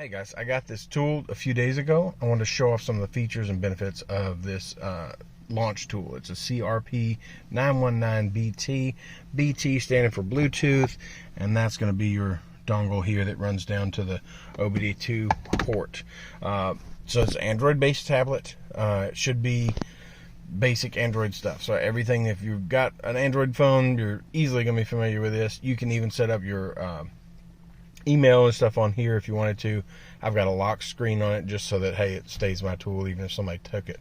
Hey guys, I got this tool a few days ago. I wanted to show off some of the features and benefits of this launch tool. It's a CRP919BT. BT standing for Bluetooth, and that's going to be your dongle here that runs down to the OBD2 port. So it's an Android-based tablet. It should be basic Android stuff. So everything, if you've got an Android phone, you're easily going to be familiar with this. You can even set up your email and stuff on here if you wanted to. I've got a lock screen on it just so that, hey, it stays my tool even if somebody took it.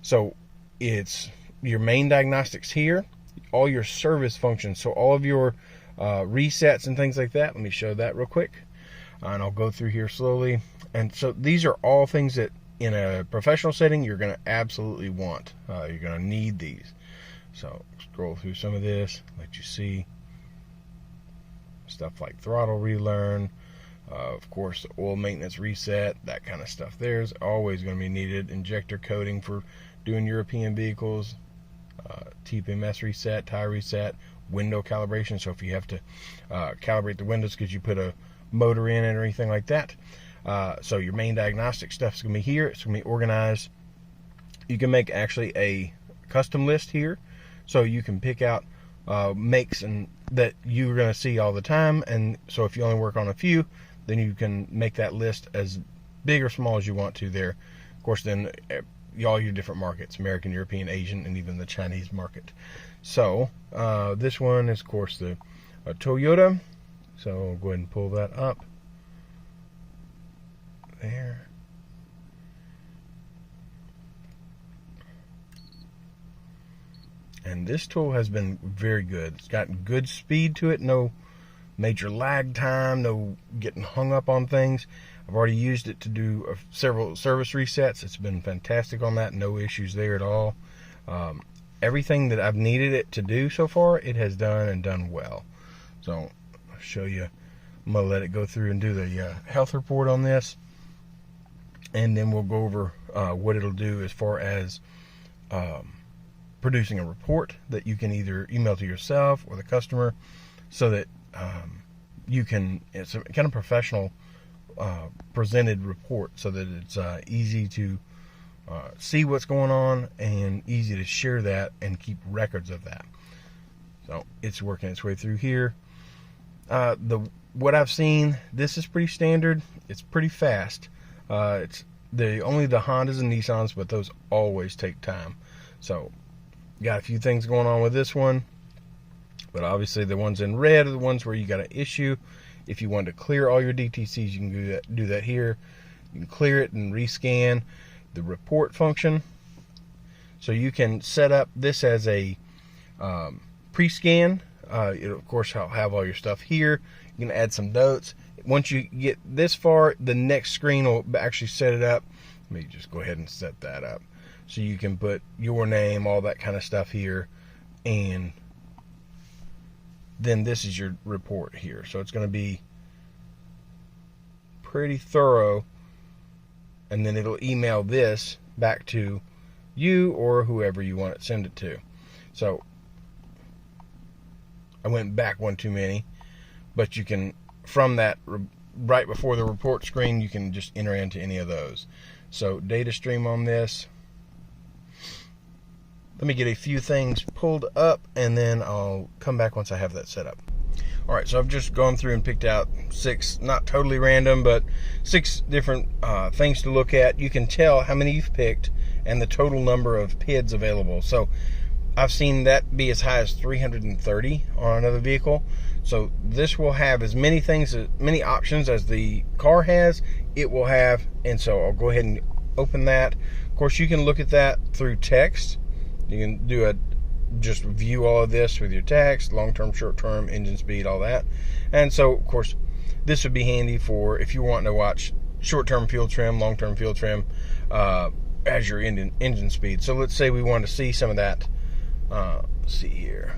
So it's your main diagnostics here, all your service functions, so all of your resets and things like that. Let me show that real quick, and I'll go through here slowly. And so these are all things that in a professional setting you're going to absolutely want. You're going to need these. So scroll through some of this, let you see stuff like throttle relearn, of course the oil maintenance reset, that kind of stuff there's always going to be needed. Injector coding for doing European vehicles, TPMS reset, tire reset, window calibration, so if you have to calibrate the windows because you put a motor in it or anything like that. So your main diagnostic stuff is going to be here. It's going to be organized. You can make actually a custom list here, so you can pick out makes and that you're going to see all the time, and so if you only work on a few, then you can make that list as big or small as you want to there. Of course, then all your different markets, American, European, Asian, and even the Chinese market. So this one is, of course, the Toyota. So I'll go ahead and pull that up there. And this tool has been very good. It's got good speed to it, no major lag time, no getting hung up on things. I've already used it to do several service resets. It's been fantastic on that, no issues there at all. Everything that I've needed it to do so far, it has done and done well. So I'll show you. I'm going to let it go through and do the health report on this. And then we'll go over what it'll do as far as producing a report that you can either email to yourself or the customer, so that you can, it's a kind of professional presented report, so that it's easy to see what's going on and easy to share that and keep records of that. So it's working its way through here. What I've seen, this is pretty standard. It's pretty fast. It's only the Hondas and Nissans, but those always take time. So got a few things going on with this one, but obviously the ones in red are the ones where you got an issue. If you want to clear all your DTCs, you can do that here. You can clear it and rescan the report function. So you can set up this as a pre-scan. It'll, of course, have all your stuff here. You can add some notes. Once you get this far, the next screen will actually set it up. Let me just go ahead and set that up. So you can put your name, all that kind of stuff here, and then this is your report here. So it's going to be pretty thorough, and then it'll email this back to you or whoever you want to send it to. So I went back one too many, but you can, from that right before the report screen, you can just enter into any of those. So data stream on this. Let me get a few things pulled up, and then I'll come back once I have that set up. All right, so I've just gone through and picked out 6, not totally random, but 6 different things to look at. You can tell how many you've picked and the total number of PIDs available. So I've seen that be as high as 330 on another vehicle. So this will have as many things, as many options as the car has, it will have. And so I'll go ahead and open that. Of course, you can look at that through text. You can do just view all of this with your text, long-term, short-term, engine speed, all that. And so, of course, this would be handy for if you're wanting to watch short-term fuel trim, long-term fuel trim, as your engine speed. So let's say we want to see some of that. Let's see here.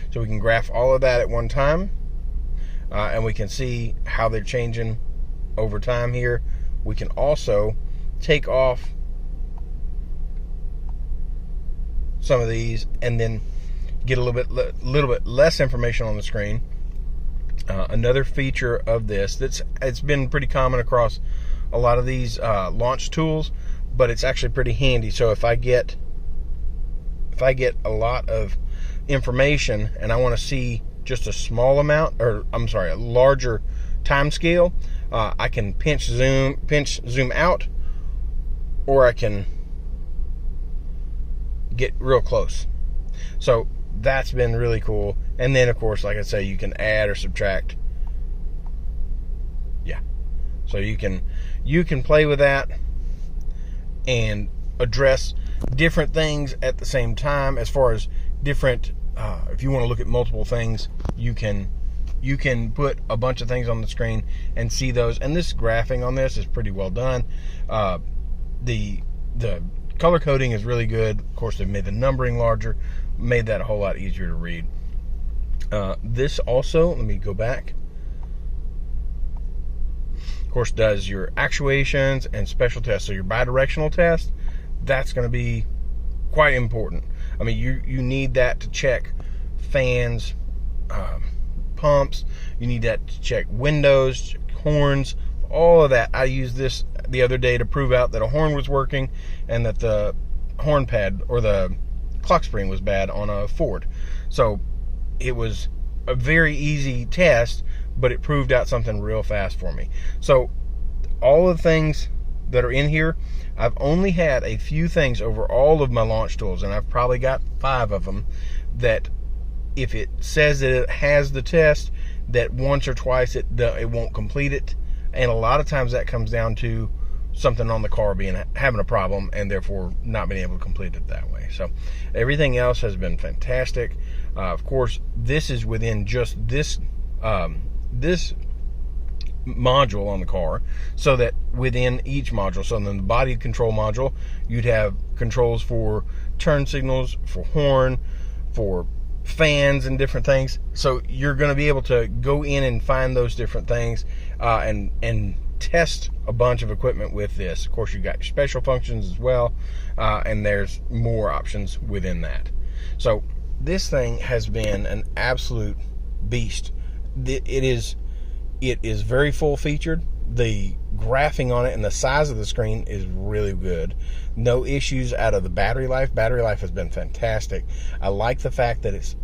So we can graph all of that at one time, and we can see how they're changing over time here. We can also take off some of these and then get a little bit less information on the screen. Another feature of this it's been pretty common across a lot of these launch tools, but it's actually pretty handy. So if I get a lot of information and I want to see just a small amount, or I'm sorry, a larger time scale, I can pinch zoom out, or I can get real close. So that's been really cool. And then of course, like I say, you can add or subtract. Yeah. So you can play with that and address different things at the same time. As far as different, if you want to look at multiple things, you can put a bunch of things on the screen and see those. And this graphing on this is pretty well done. The color coding is really good. Of course, they've made the numbering larger, made that a whole lot easier to read. This also, let me go back, of course, does your actuations and special tests. So your bidirectional test, that's going to be quite important. I mean, you need that to check fans, pumps. You need that to check windows, check horns, all of that. I used this the other day to prove out that a horn was working and that the horn pad or the clock spring was bad on a Ford. So it was a very easy test, but it proved out something real fast for me. So all of the things that are in here, I've only had a few things over all of my launch tools, and I've probably got 5 of them, that if it says that it has the test, that once or twice it won't complete it. And a lot of times that comes down to something on the car having a problem, and therefore not being able to complete it that way. So everything else has been fantastic. Of course, this is within just this module on the car, so that within each module, so in the body control module, you'd have controls for turn signals, for horn, for fans, and different things. So you're going to be able to go in and find those different things and test a bunch of equipment with this. Of course, you got your special functions as well, and there's more options within that. So this thing has been an absolute beast. It is very full featured. The graphing on it and the size of the screen is really good. No issues out of the battery life. Battery life has been fantastic. I like the fact that it's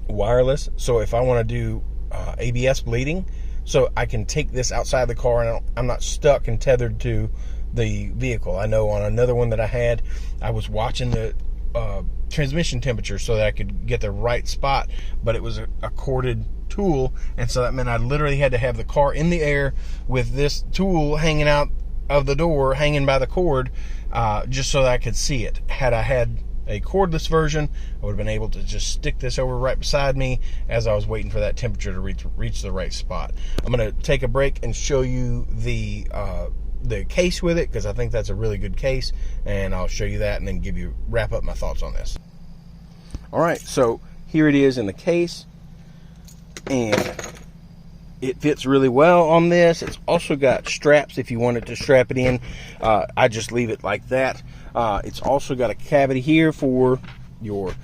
wireless. So if I want to do ABS bleeding, so I can take this outside the car and I'm not stuck and tethered to the vehicle. I know on another one that I had, I was watching the transmission temperature so that I could get the right spot, but it was a corded tool, and so that meant I literally had to have the car in the air with this tool hanging out of the door, hanging by the cord, just so that I could see it. Had I had a cordless version, I would have been able to just stick this over right beside me as I was waiting for that temperature to reach the right spot. I'm going to take a break and show you the case with it, because I think that's a really good case, and I'll show you that and then wrap up my thoughts on this. All right, so here it is in the case, and it fits really well on this. It's also got straps if you wanted to strap it in. I just leave it like that. It's also got a cavity here for your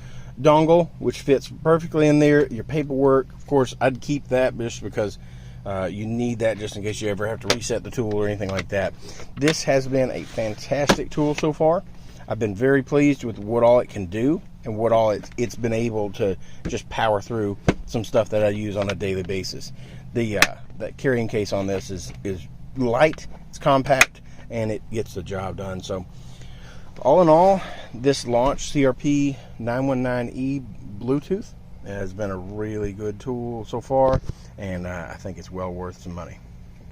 dongle, which fits perfectly in there. Your paperwork, of course, I'd keep that just because you need that just in case you ever have to reset the tool or anything like that. This has been a fantastic tool so far. I've been very pleased with what all it can do and what all it's been able to just power through some stuff that I use on a daily basis. That carrying case on this is light, it's compact, and it gets the job done. So all in all, this launch CRP919E Bluetooth has been a really good tool so far, and I think it's well worth some money.